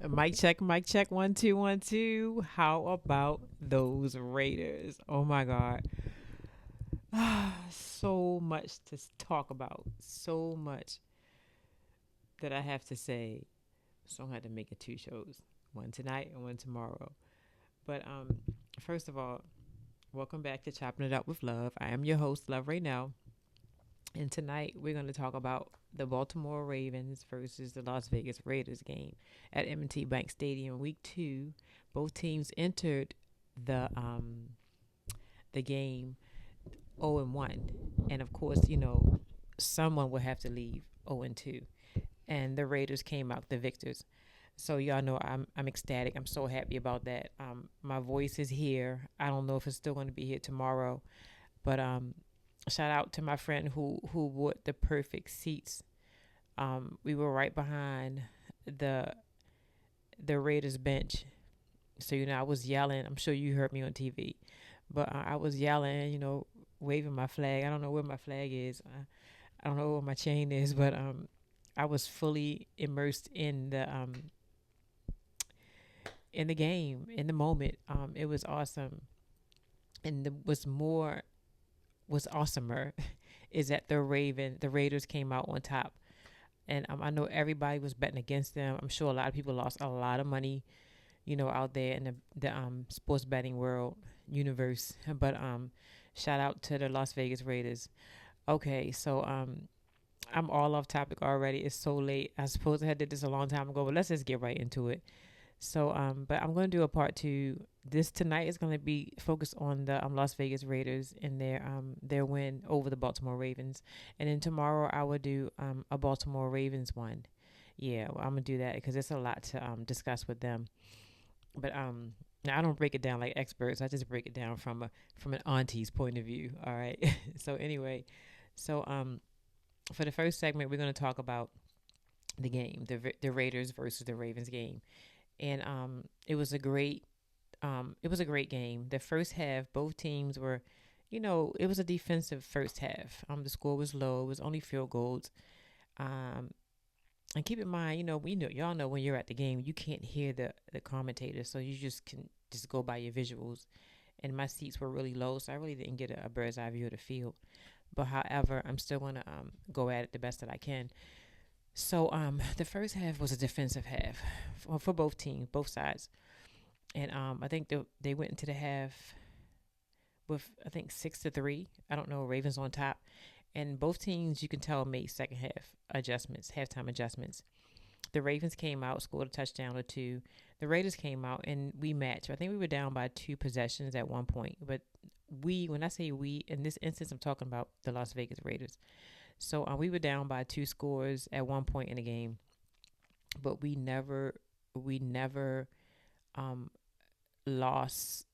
Mic check, 1 2 1 2. How about those Raiders? Oh my God. So much to talk about. So much that I have to say. So I had to make it two shows. One tonight and one tomorrow. But first of all, welcome back to Chopping It Up with Love. I am your host, Love Right Now. And tonight we're going to talk about the Baltimore Ravens versus the Las Vegas Raiders game at M&T Bank Stadium, Week 2. Both teams entered the game 0-1, and of course, someone will have to leave 0-2, and the Raiders came out the victors. So y'all know I'm ecstatic. I'm so happy about that. My voice is here. I don't know if it's still going to be here tomorrow, but shout out to my friend who bought the perfect seats. We were right behind the the Raiders bench, so I was yelling. I'm sure you heard me on TV, but I was yelling, waving my flag. I don't know where my flag is. I don't know where my chain is, but I was fully immersed in the game, in the moment. It was awesome, and was awesomer is that the Raiders came out on top. And I know everybody was betting against them. I'm sure a lot of people lost a lot of money, out there in the sports betting world universe. But shout out to the Las Vegas Raiders. Okay, so I'm all off topic already. It's so late. I suppose I had did this a long time ago, but let's just get right into it. So, but I'm going to do a part two. This tonight is going to be focused on the Las Vegas Raiders and their win over the Baltimore Ravens, and then tomorrow I will do a Baltimore Ravens one. Yeah, well, I'm gonna do that because there's a lot to discuss with them. But I don't break it down like experts. I just break it down from an auntie's point of view. All right. So anyway, so for the first segment, we're going to talk about the game, the Raiders versus the Ravens game, and it was a great game. The first half, both teams were, it was a defensive first half. The score was low. It was only field goals. Um, and keep in mind, y'all know when you're at the game, you can't hear the commentators, so you just can just go by your visuals. And my seats were really low, so I really didn't get a bird's eye view of the field. But however, I'm still gonna go at it the best that I can. So the first half was a defensive half for both teams, both sides, and I think they went into the half with I think 6-3. I don't know, Ravens on top, and both teams you can tell made second half adjustments, halftime adjustments. The Ravens came out, scored a touchdown or two. The Raiders came out and we matched. I think we were down by two possessions at one point, but when I say we, in this instance, I'm talking about the Las Vegas Raiders. So we were down by two scores at one point in the game, but we never um, lost.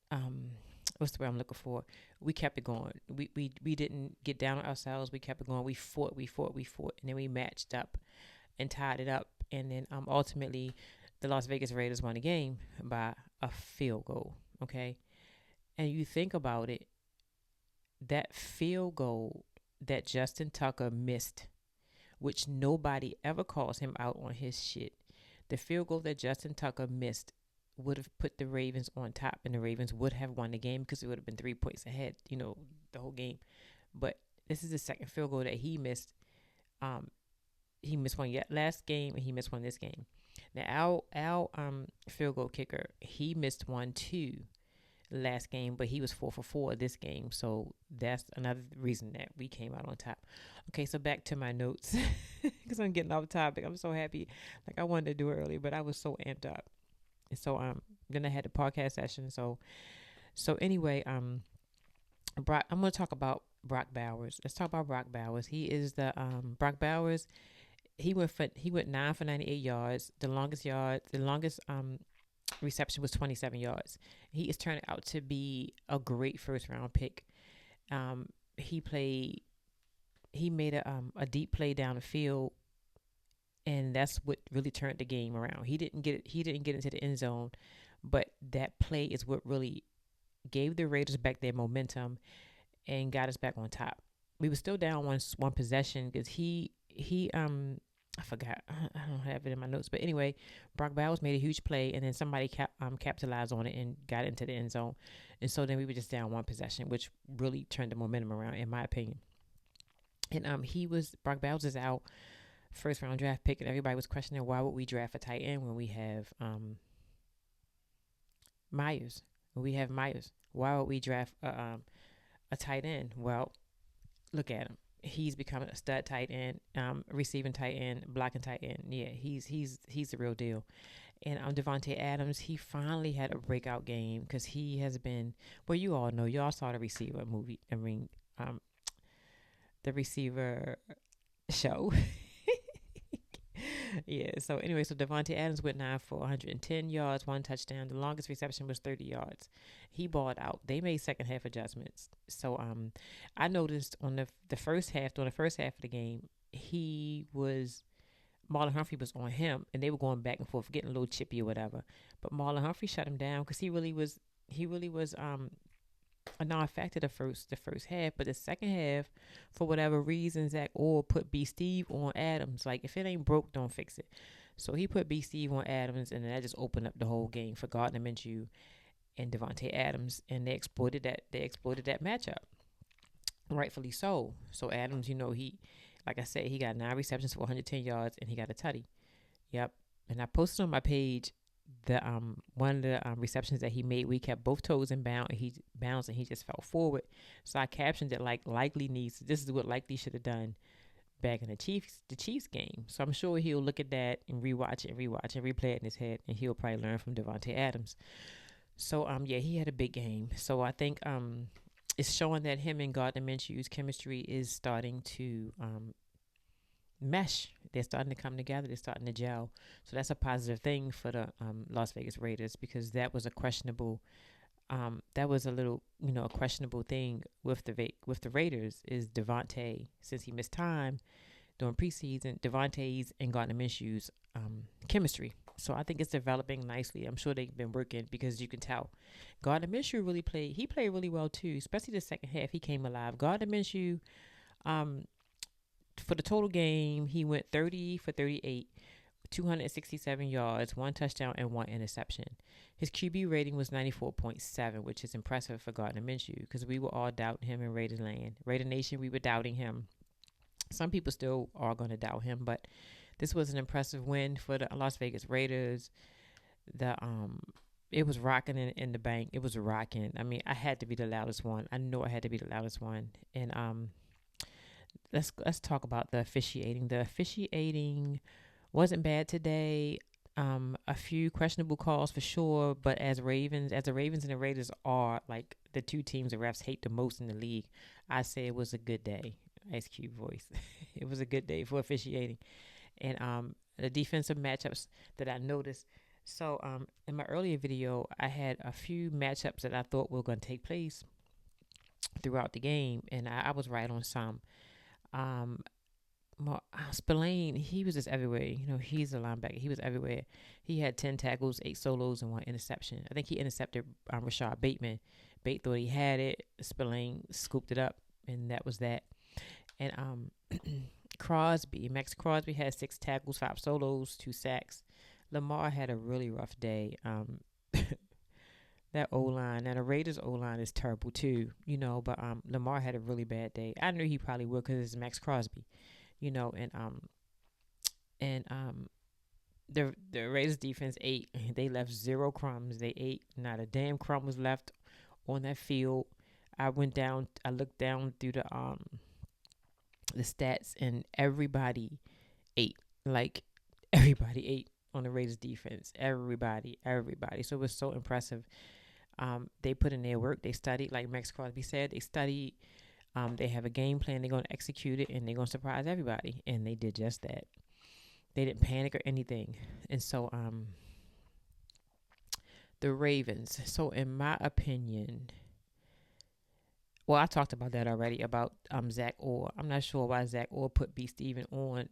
Um, what's the word I'm looking for? We kept it going. We didn't get down on ourselves. We kept it going. We fought, and then we matched up and tied it up. And then ultimately, the Las Vegas Raiders won the game by a field goal. Okay, and you think about it, that field goal that Justin Tucker missed, which nobody ever calls him out on his shit. The field goal that Justin Tucker missed would have put the Ravens on top, and the Ravens would have won the game because it would have been 3 points ahead, the whole game. But this is the second field goal that he missed. Um, he missed one yet last game, and he missed one this game. Now, our field goal kicker, he missed one too last game, but he was 4 for 4 this game. So that's another reason that we came out on top. Okay, so back to my notes because I'm getting off topic. I'm so happy. Like I wanted to do it early, but I was so amped up. And so then I had the podcast session. So anyway, Brock. I'm gonna talk about Brock Bowers. Let's talk about Brock Bowers. He is the Brock Bowers. He went 9 for 98 yards. The longest reception was 27 yards. He is turning out to be a great first round pick. He played. He made a deep play down the field, and that's what really turned the game around. He didn't get it. He didn't get into the end zone, but that play is what really gave the Raiders back their momentum and got us back on top. We were still down one possession because he I forgot. I don't have it in my notes, but anyway, Brock Bowers made a huge play, and then somebody capitalized on it and got into the end zone, and so then we were just down one possession, which really turned the momentum around, in my opinion. And Brock Bowers is out, first round draft pick, and everybody was questioning why would we draft a tight end when we have Myers. We have Myers. Why would we draft a tight end? Well, look at him. He's becoming a stud tight end, receiving tight end, blocking tight end. Yeah, he's the real deal. And Devontae Adams, he finally had a breakout game because he has been. Well, you all know, y'all saw the receiver movie. I mean, the receiver show. Yeah. So anyway, so Devontae Adams went 9 for 110 yards, one touchdown. The longest reception was 30 yards. He balled out. They made second half adjustments. So I noticed on the first half, during the first half of the game, he was Marlon Humphrey was on him, and they were going back and forth, getting a little chippy or whatever. But Marlon Humphrey shut him down because he really was a non-factor the first half. But the second half, for whatever reason, Zach Orr put B Steve on Adams. Like, if it ain't broke, don't fix it. So he put B Steve on Adams, and then that just opened up the whole game for Gardner Minshew and Devontae Adams, and they exploited that. They exploited that matchup, rightfully so. So Adams, like I said, he got 9 receptions for 110 yards, and he got a tutty. Yep. And I posted on my page the one of the receptions that he made. We kept both toes in bound, and he bounced, and he just fell forward. So I captioned it like likely needs. This is what likely should have done back in the Chiefs game. So I'm sure he'll look at that and rewatch it and replay it in his head, and he'll probably learn from Devontae Adams. So yeah, he had a big game. So I think it's showing that him and Gardner Minshew's chemistry is starting to mesh. They're starting to come together. They're starting to gel. So that's a positive thing for the Las Vegas Raiders, because that was a questionable. That was a little, a questionable thing with the Raiders is Devontae, since he missed time during preseason, Devontae's and Gardner Minshew's chemistry. So I think it's developing nicely. I'm sure they've been working, because you can tell Gardner Minshew really played. He played really well too, especially the second half. He came alive. Gardner Minshew, for the total game, he went 30 for 38, 267 yards, one touchdown, and one interception. His QB rating was 94.7, which is impressive for Gardner Minshew, because we were all doubting him in Raider land. Raider Nation, we were doubting him. Some people still are going to doubt him, but this was an impressive win for the Las Vegas Raiders. It was rocking in the bank. It was rocking. I mean, I had to be the loudest one. I know I had to be the loudest one. And let's talk about the officiating. The officiating wasn't bad today. A few questionable calls for sure, but as the Ravens and the Raiders are like the two teams the refs hate the most in the league, I say it was a good day. Ice Cube voice. It was a good day for officiating. And the defensive matchups that I noticed. So in my earlier video, I had a few matchups that I thought were going to take place throughout the game, and I was right on some. Spillane, he was just everywhere. He's a linebacker. He was everywhere. He had 10 tackles, 8 solos, and 1 interception. I think he intercepted Rashad Bateman. Bate thought he had it. Spillane scooped it up, and that was that. And Max Crosby had 6 tackles, 5 solos, 2 sacks. Lamar had a really rough day. That O-line, now the Raiders O-line is terrible too, but Lamar had a really bad day. I knew he probably would, because it's Max Crosby, and the Raiders defense ate. They left 0 crumbs. They ate. Not a damn crumb was left on that field. I looked down through the stats, and everybody ate. Like, everybody ate on the Raiders defense. Everybody. So it was so impressive. They put in their work. They studied, like Max Crosby said. They studied. They have a game plan. They're going to execute it, and they're going to surprise everybody. And they did just that. They didn't panic or anything. And so the Ravens. So in my opinion, well, I talked about that already, about Zach Orr. I'm not sure why Zach Orr put B. Steven on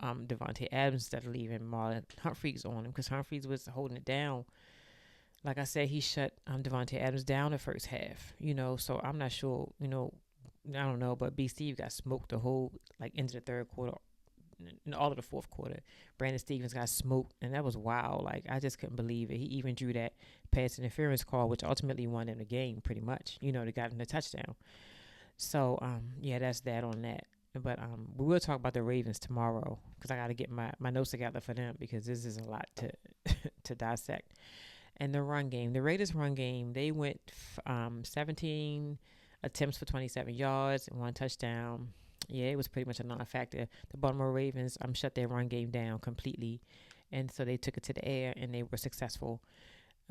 Devontae Adams instead of leaving Marlon Humphreys on him, because Humphreys was holding it down. Like I said, he shut Devontae Adams down the first half, so I'm not sure, I don't know, but B. Steve got smoked the whole, into the third quarter, in all of the fourth quarter. Brandon Stevens got smoked, and that was wild. Like, I just couldn't believe it. He even drew that pass interference call, which ultimately won them the game, pretty much. They got him the touchdown. So, yeah, that's that on that. But we will talk about the Ravens tomorrow because I got to get my notes together for them because this is a lot to to dissect. And the run game, the Raiders' run game, they went 17 attempts for 27 yards and 1 touchdown. Yeah, it was pretty much a non-factor. The Baltimore Ravens shut their run game down completely, and so they took it to the air and they were successful.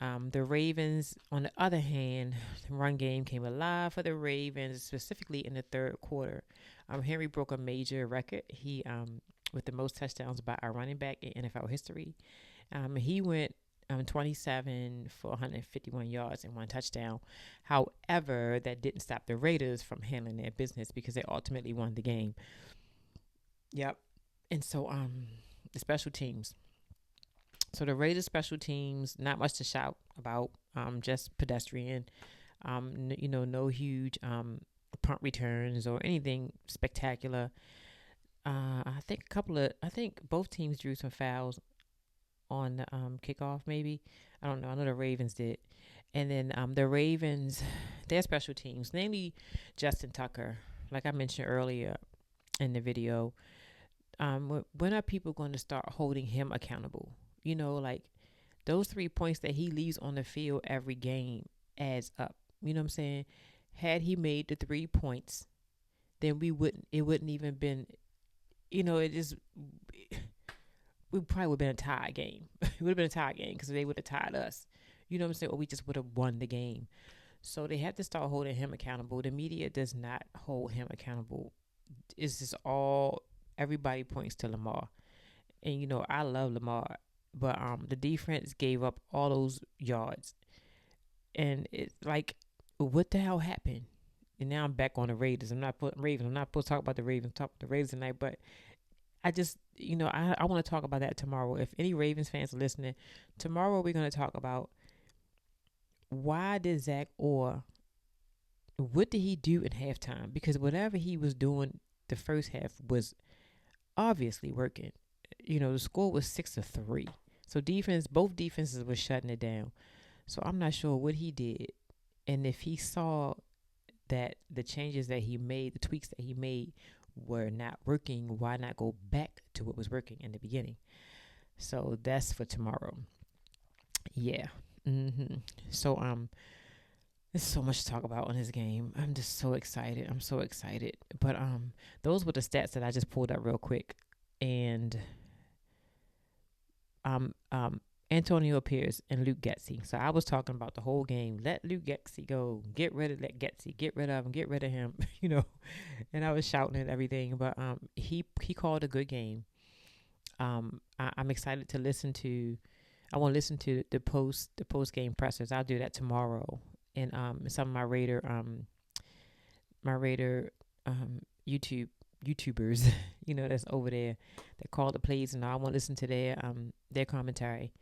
The Ravens, on the other hand, the run game came alive for the Ravens, specifically in the third quarter. Henry broke a major record. He with the most touchdowns by a running back in NFL history. He went 27 for 151 yards and 1 touchdown. However, that didn't stop the Raiders from handling their business because they ultimately won the game. Yep. And so the special teams. So the Raiders special teams, not much to shout about, just pedestrian. No huge punt returns or anything spectacular. I think both teams drew some fouls on the kickoff, maybe. I don't know. I know the Ravens did. And then the Ravens, their special teams, namely Justin Tucker, like I mentioned earlier in the video. When are people going to start holding him accountable? Like those 3 points that he leaves on the field every game adds up. You know what I'm saying? Had he made the 3 points, then it wouldn't even been, it just, we probably would have been a tie game. It would have been a tie game because they would have tied us. You know what I'm saying? Or we just would have won the game. So they have to start holding him accountable. The media does not hold him accountable. It's just everybody points to Lamar. And, I love Lamar. But the defense gave up all those yards. And it's like, what the hell happened? And now I'm back on the Raiders. I'm not supposed to talk about the Ravens, talk about the Raiders tonight. But I just, I want to talk about that tomorrow. If any Ravens fans are listening, tomorrow we're going to talk about why did Zach Orr, what did he do in halftime? Because whatever he was doing the first half was obviously working. The score was 6-3. So both defenses were shutting it down. So I'm not sure what he did. And if he saw that the changes that he made, the tweaks that he made were not working, why not go back to what was working in the beginning? So that's for tomorrow. Yeah. So there's so much to talk about on this game. I'm just so excited. I'm so excited. But those were the stats that I just pulled up real quick. And Antonio Pierce and Luke Getsy. So I was talking about the whole game. Let Luke Getsy go. Get rid of Getsy. Get rid of him. Get rid of him. And I was shouting and everything. But he called a good game. I'm excited to listen to. I want to listen to the post game pressers. I'll do that tomorrow. And some of my Raider YouTubers, that's over there that call the plays, and I want to listen to their commentary.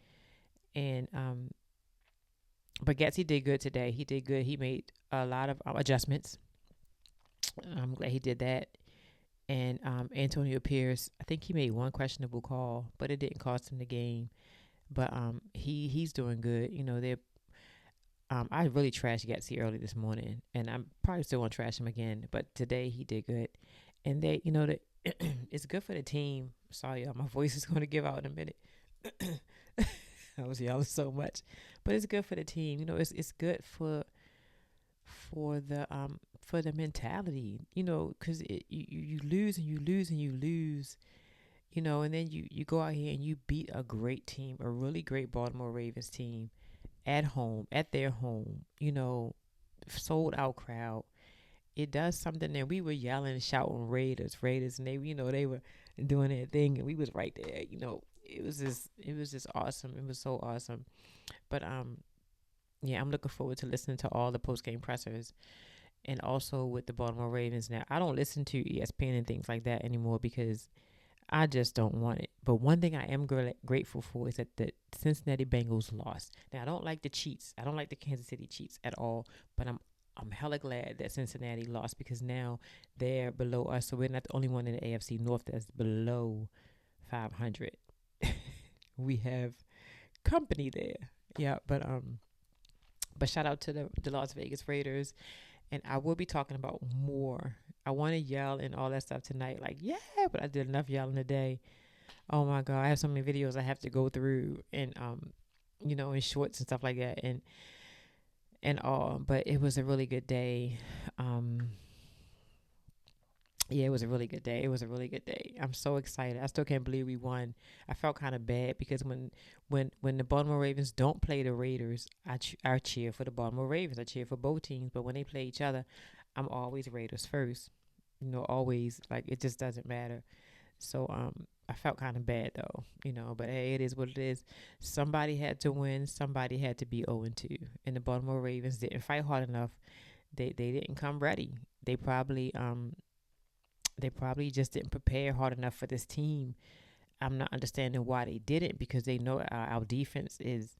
And but Getsy did good today. He did good. He made a lot of adjustments. I'm glad he did that. And Antonio Pierce, I think he made one questionable call, but it didn't cost him the game. But he's doing good. They're I really trashed Getsy early this morning, and I'm probably still going to trash him again. But today he did good. And they, it's good for the team. Sorry, y'all, my voice is going to give out in a minute. I was yelling so much, but it's good for the team. It's good for the mentality. Because you lose and you lose and you lose. And then you go out here and you beat a great team, a really great Baltimore Ravens team, at their home. Sold out crowd. It does something that we were yelling and shouting Raiders, and they, they were doing their thing, and we was right there. It was just awesome. It was so awesome. But yeah, I'm looking forward to listening to all the post game pressers, and also with the Baltimore Ravens. Now, I don't listen to ESPN and things like that anymore because I just don't want it. But one thing I am grateful for is that the Cincinnati Bengals lost. Now, I don't like the cheats. I don't like the Kansas City cheats at all. But I'm I'm hella glad that Cincinnati lost because now they're below us. So we're not the only one in the AFC North that's below 500. We have company there. Yeah, but shout out to the Las Vegas Raiders, and I will be talking about more. I want to yell and all that stuff tonight, like yeah, but I did enough yelling today. Oh my god, I have so many videos I have to go through, and in shorts and stuff like that, and all. But it was a really good day. Um, yeah, it was a really good day. It was a really good day. I'm so excited. I still can't believe we won. I felt kind of bad because when the Baltimore Ravens don't play the Raiders, I cheer for the Baltimore Ravens. I cheer for both teams. But when they play each other, I'm always Raiders first. Always, like, it just doesn't matter. So I felt kind of bad though. But hey, it is what it is. Somebody had to win. Somebody had to be 0-2, and the Baltimore Ravens didn't fight hard enough. They didn't come ready. They probably just didn't prepare hard enough for this team. I'm not understanding why they didn't, because they know our defense is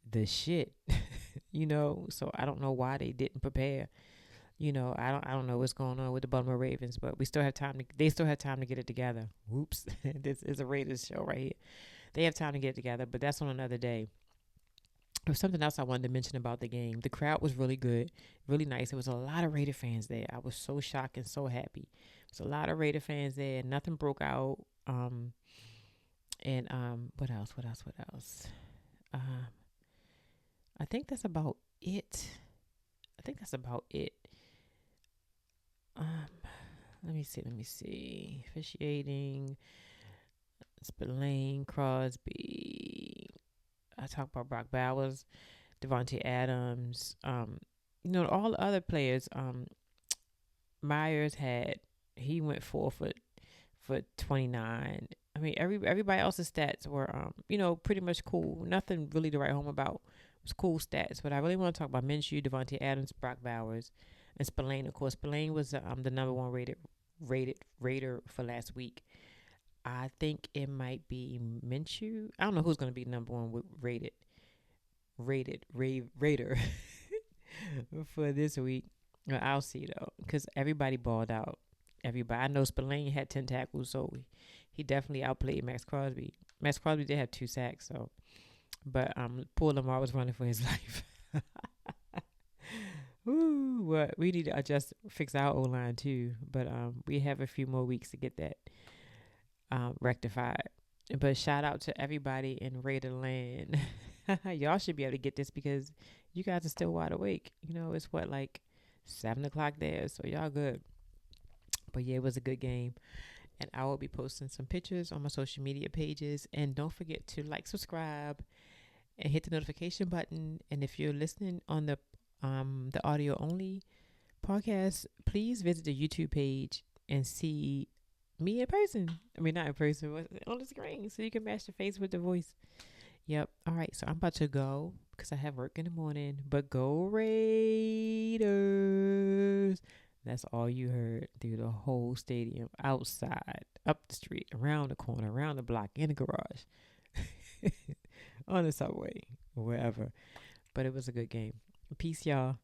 the shit. So I don't know why they didn't prepare. I don't know what's going on with the Baltimore Ravens, but we still have time to they still have time to get it together. Whoops. This is a Raiders show right here. They have time to get it together, but that's on another day. There was something else I wanted to mention about the game. The crowd was really good, really nice. There was a lot of Raider fans there. I was so shocked and so happy. There's a lot of Raider fans there. Nothing broke out. And what else? What else? What else? Um, I think that's about it. I think that's about it. Um, let me see. Let me see. Officiating. Spillane, Crosby. I talked about Brock Bowers, Devontae Adams. All the other players. Myers he went 4 for 29. I mean, everybody else's stats were pretty much cool. Nothing really to write home about. It was cool stats, but I really want to talk about Minshew, Devontae Adams, Brock Bowers, and Spillane. Of course, Spillane was the number one rated Raider for last week. I think it might be Minshew. I don't know who's going to be number one Raider for this week. Well, I'll see though, because everybody balled out. Everybody. I know Spillane had 10 tackles, so he definitely outplayed Max Crosby. Max Crosby did have 2 sacks, so but poor Lamar was running for his life. Ooh, what we need to fix our O line too. But we have a few more weeks to get that rectified. But shout out to everybody in Raider Land. Y'all should be able to get this because you guys are still wide awake. It's like 7 o'clock there, so y'all good. But yeah, it was a good game. And I will be posting some pictures on my social media pages. And don't forget to like, subscribe, and hit the notification button. And if you're listening on the audio only podcast, please visit the YouTube page and see me in person. I mean, not in person, but on the screen, so you can match the face with the voice. Yep. All right. So I'm about to go because I have work in the morning. But go Raiders! That's all you heard through the whole stadium, outside, up the street, around the corner, around the block, in the garage, on the subway, wherever. But it was a good game. Peace, y'all.